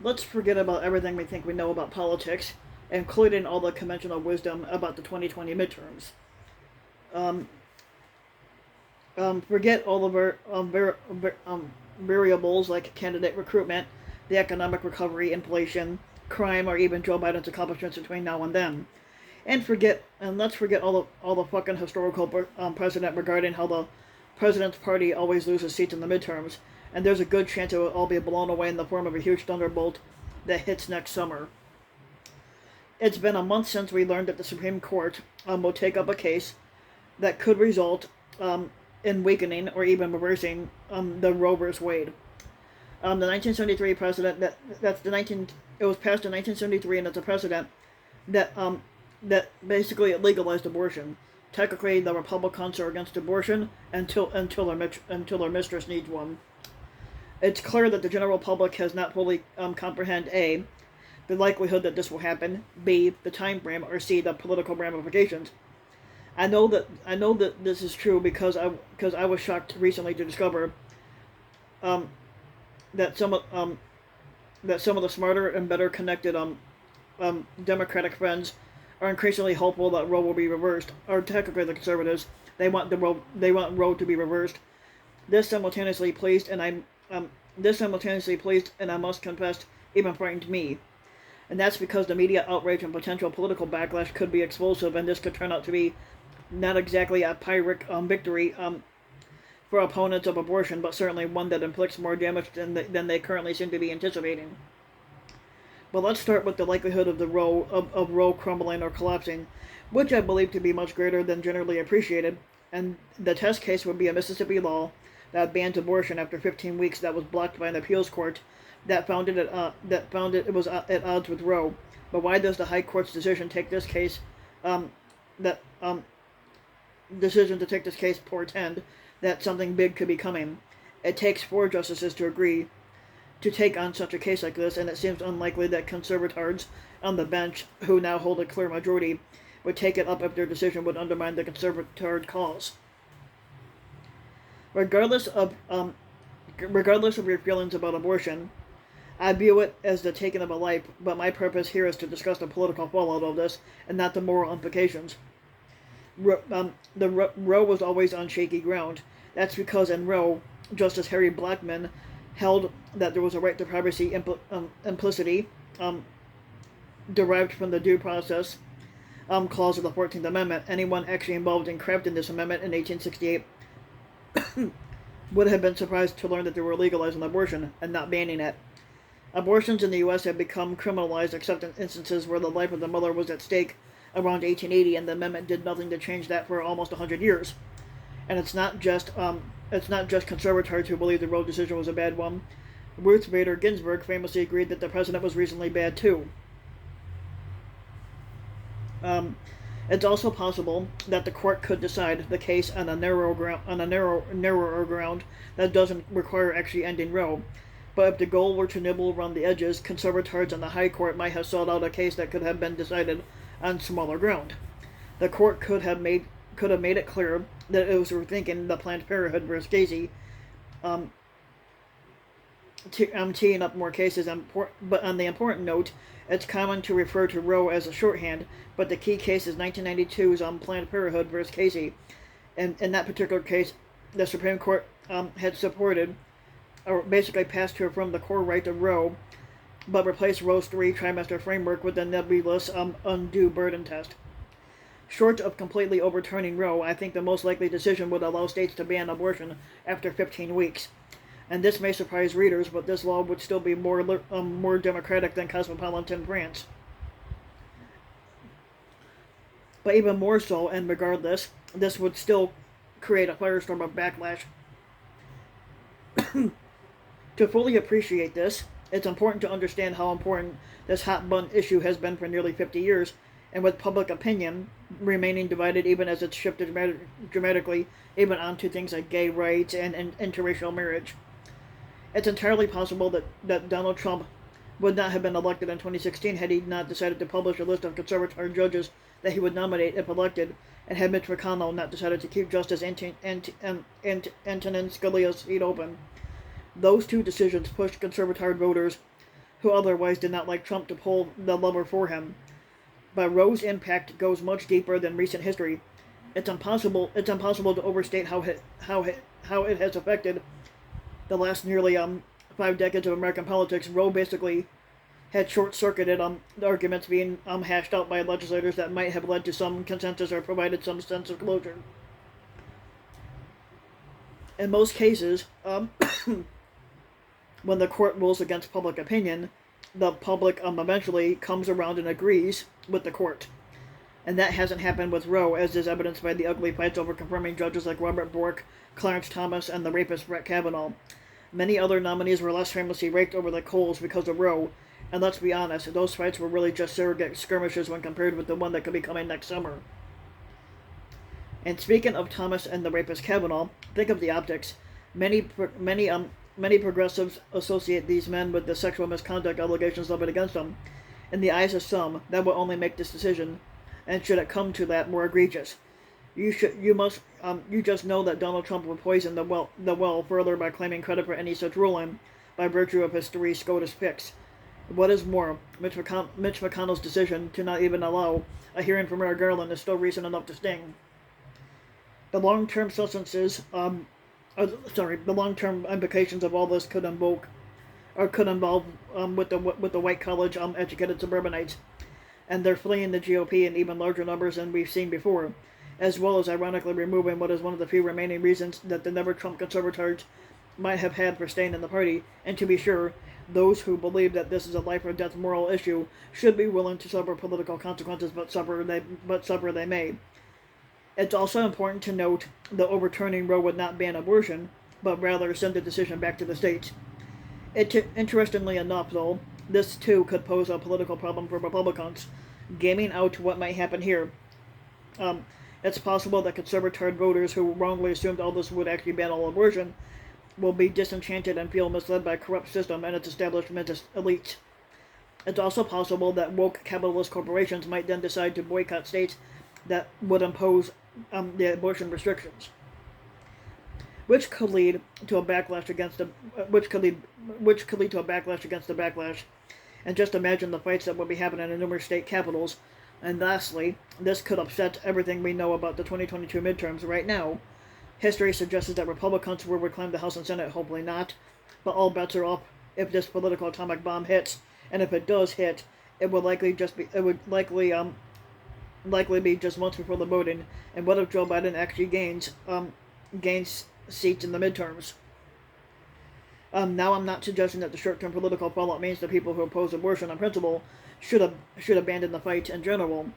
Let's forget about everything we think we know about politics, including all the conventional wisdom about the 2020 midterms. Um, Forget all the variables like candidate recruitment, the economic recovery, inflation, crime, or even Joe Biden's accomplishments between now and then. And let's forget all the fucking historical precedent regarding how the president's party always loses seats in the midterms, and there's a good chance it will all be blown away in the form of a huge thunderbolt that hits next summer. It's been a month since we learned that the Supreme Court will take up a case that could result in weakening or even reversing the Roe vs. Wade. The 1973 precedent that's the 19 it was passed in 1973, and it's a precedent that that basically it legalized abortion. Technically, the Republicans are against abortion until their mistress needs one. It's clear that the general public has not fully comprehend a the likelihood that this will happen, b the time frame, or c the political ramifications. I know that this is true because I was shocked recently to discover um, that some of the smarter and better connected Democratic friends are increasingly hopeful that Roe will be reversed. Or technically, the conservatives they want Roe to be reversed. This simultaneously pleased, and I must confess, even frightened me. And that's because the media outrage and potential political backlash could be explosive, and this could turn out to be not exactly a Pyrrhic victory for opponents of abortion, but certainly one that inflicts more damage than they currently seem to be anticipating. But let's start with the likelihood of Roe crumbling or collapsing, which I believe to be much greater than generally appreciated. And the test case would be a Mississippi law that bans abortion after 15 weeks that was blocked by an appeals court that found it was at odds with Roe. But why does the High Court's um, that decision to take this case portend that something big could be coming? It takes 4 justices to agree to take on such a case like this, and it seems unlikely that conservators on the bench, who now hold a clear majority, would take it up if their decision would undermine the conservative cause. Regardless of regardless of your feelings about abortion, I view it as the taking of a life, but my purpose here is to discuss the political fallout of this and not the moral implications. Roe was always on shaky ground. That's because in Roe, Justice Harry Blackmun held that there was a right to privacy implicitly um, derived from the due process clause of the 14th Amendment. Anyone actually involved in crafting this amendment in 1868 would have been surprised to learn that they were legalizing abortion and not banning it. Abortions in the U.S. have become criminalized except in instances where the life of the mother was at stake around 1880, and the amendment did nothing to change that for almost 100 years. And it's not just conservators who believe the Roe decision was a bad one. Ruth Bader Ginsburg famously agreed that the president was reasonably bad too. Um, it's also possible that the court could decide the case on a narrower ground that doesn't require actually ending Roe. But if the goal were to nibble around the edges, conservators in the High Court might have sought out a case that could have been decided on smaller ground. The court could have made it clear that it was rethinking the Planned Parenthood versus Casey, um, teeing up more cases. But on the important note, it's common to refer to Roe as a shorthand, but the key case is 1992's Planned Parenthood versus Casey. And in that particular case, the Supreme Court had supported, or basically passed to affirm the core right of Roe, but replaced Roe's 3 trimester framework with the nebulous undue burden test. Short of completely overturning Roe, I think the most likely decision would allow states to ban abortion after 15 weeks. And this may surprise readers, but this law would still be more democratic than cosmopolitan France. But even more so, and regardless, this would still create a firestorm of backlash. To fully appreciate this, it's important to understand how important this hot button issue has been for nearly 50 years, and with public opinion remaining divided even as it's shifted dramatically even onto things like gay rights and interracial marriage. It's entirely possible that Donald Trump would not have been elected in 2016 had he not decided to publish a list of conservative judges that he would nominate if elected, and had Mitch McConnell not decided to keep Justice Antonin Scalia's seat open. Those 2 decisions pushed conservative voters who otherwise did not like Trump to pull the lever for him. But Roe's impact goes much deeper than recent history. It's impossible to overstate how it has affected the last nearly 5 decades of American politics. Roe basically had short-circuited the arguments being hashed out by legislators that might have led to some consensus or provided some sense of closure. In most cases, when the court rules against public opinion, the public eventually comes around and agrees with the court. And that hasn't happened with Roe, as is evidenced by the ugly fights over confirming judges like Robert Bork, Clarence Thomas, and the rapist Brett Kavanaugh. Many other nominees were less famously raked over the coals because of Roe, and let's be honest, those fights were really just surrogate skirmishes when compared with the one that could be coming next summer. And speaking of Thomas and the rapist Kavanaugh, think of the optics. Many progressives associate these men with the sexual misconduct allegations leveled against them. In the eyes of some, that will only make this decision, and should it come to that, more egregious. You just know that Donald Trump will poison the well further by claiming credit for any such ruling by virtue of his 3 SCOTUS picks. What is more, Mitch McConnell's decision to not even allow a hearing for Merrick Garland is still reason enough to sting. The long-term the long-term implications of all this could involve with the white college educated suburbanites, and they're fleeing the GOP in even larger numbers than we've seen before, as well as ironically removing what is one of the few remaining reasons that the never-Trump conservators might have had for staying in the party. And to be sure, those who believe that this is a life-or-death moral issue should be willing to suffer political consequences, but suffer they may. It's also important to note that overturning Roe would not ban abortion, but rather send the decision back to the states. Interestingly enough, though, this too could pose a political problem for Republicans. Gaming out what might happen here. It's possible that conservative voters who wrongly assumed all this would actually ban all abortion will be disenchanted and feel misled by a corrupt system and its establishment elites. It's also possible that woke capitalist corporations might then decide to boycott states that would impose the abortion restrictions, which could lead to a backlash against the backlash. And just imagine the fights that would be happening in numerous state capitals. And lastly, this could upset everything we know about the 2022 midterms right now. History suggests that Republicans will reclaim the House and Senate. Hopefully not, but all bets are off if this political atomic bomb hits. And if it does hit, it would likely be just months before the voting. And what if Joe Biden actually gains seats in the midterms? Now, I'm not suggesting that the short-term political fallout means that people who oppose abortion on principle should abandon the fight in general.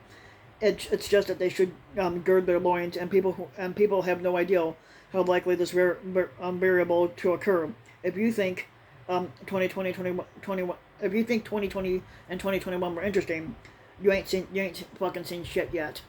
It's just that they should gird their loins, and people have no idea how likely this variable to occur. If you think 2020 and 2021 were interesting, you ain't fucking seen shit yet.